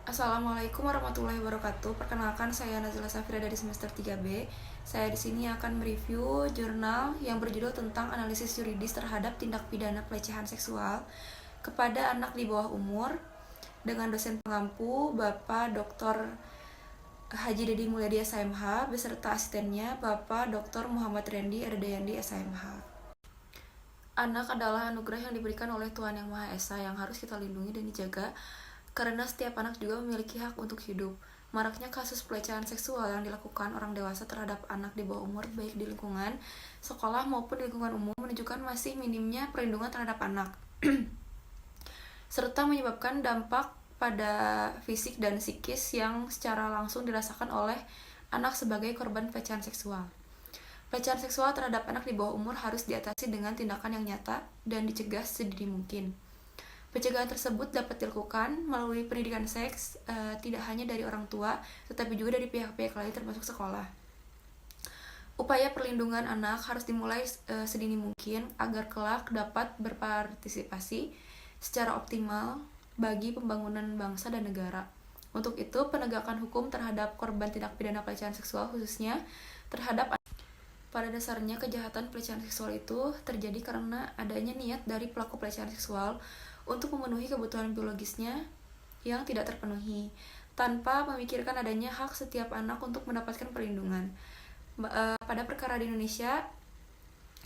Assalamualaikum warahmatullahi wabarakatuh. Perkenalkan, saya Nazila Safira dari semester 3B. Saya di sini akan mereview jurnal yang berjudul tentang analisis yuridis terhadap tindak pidana pelecehan seksual kepada anak di bawah umur dengan dosen pengampu Bapak Dr. Haji Dedi Mulyadi SMH beserta asistennya Bapak Dr. Muhammad Rendi Erdayandi SMH. Anak adalah anugerah yang diberikan oleh Tuhan Yang Maha Esa yang harus kita lindungi dan dijaga, karena setiap anak juga memiliki hak untuk hidup. Maraknya kasus pelecehan seksual yang dilakukan orang dewasa terhadap anak di bawah umur, baik di lingkungan sekolah maupun di lingkungan umum, menunjukkan masih minimnya perlindungan terhadap anak, serta menyebabkan dampak pada fisik dan psikis yang secara langsung dirasakan oleh anak sebagai korban pelecehan seksual. Pelecehan seksual terhadap anak di bawah umur harus diatasi dengan tindakan yang nyata dan dicegah sedini mungkin. Pencegahan tersebut dapat dilakukan melalui pendidikan seks, tidak hanya dari orang tua, tetapi juga dari pihak-pihak lain termasuk sekolah. Upaya perlindungan anak harus dimulai sedini mungkin agar kelak dapat berpartisipasi secara optimal bagi pembangunan bangsa dan negara. Untuk itu, penegakan hukum terhadap korban tindak pidana pelecehan seksual khususnya terhadap anak. Pada dasarnya, kejahatan pelecehan seksual itu terjadi karena adanya niat dari pelaku pelecehan seksual untuk memenuhi kebutuhan biologisnya yang tidak terpenuhi, tanpa memikirkan adanya hak setiap anak untuk mendapatkan perlindungan. Pada perkara di Indonesia,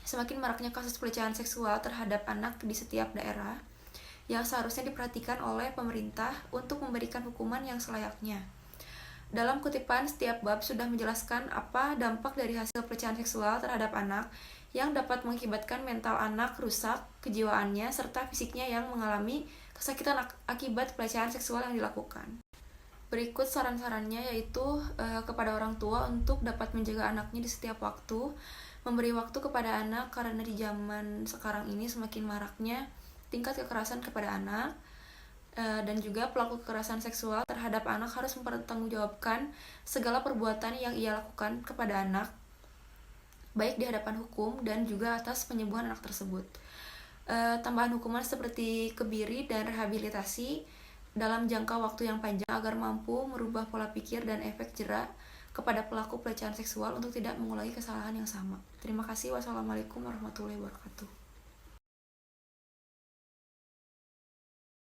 semakin maraknya kasus pelecehan seksual terhadap anak di setiap daerah, yang seharusnya diperhatikan oleh pemerintah untuk memberikan hukuman yang selayaknya. Dalam kutipan, setiap bab sudah menjelaskan apa dampak dari hasil pelecehan seksual terhadap anak yang dapat mengakibatkan mental anak rusak, kejiwaannya, serta fisiknya yang mengalami kesakitan akibat pelecehan seksual yang dilakukan. Berikut saran-sarannya, yaitu kepada orang tua untuk dapat menjaga anaknya di setiap waktu, memberi waktu kepada anak karena di zaman sekarang ini semakin maraknya tingkat kekerasan kepada anak, dan juga pelaku kekerasan seksual terhadap anak harus mempertanggungjawabkan segala perbuatan yang ia lakukan kepada anak, baik di hadapan hukum dan juga atas penyembuhan anak tersebut. Tambahan hukuman seperti kebiri dan rehabilitasi dalam jangka waktu yang panjang agar mampu merubah pola pikir dan efek jera kepada pelaku pelecehan seksual untuk tidak mengulangi kesalahan yang sama. Terima kasih. Wassalamualaikum warahmatullahi wabarakatuh.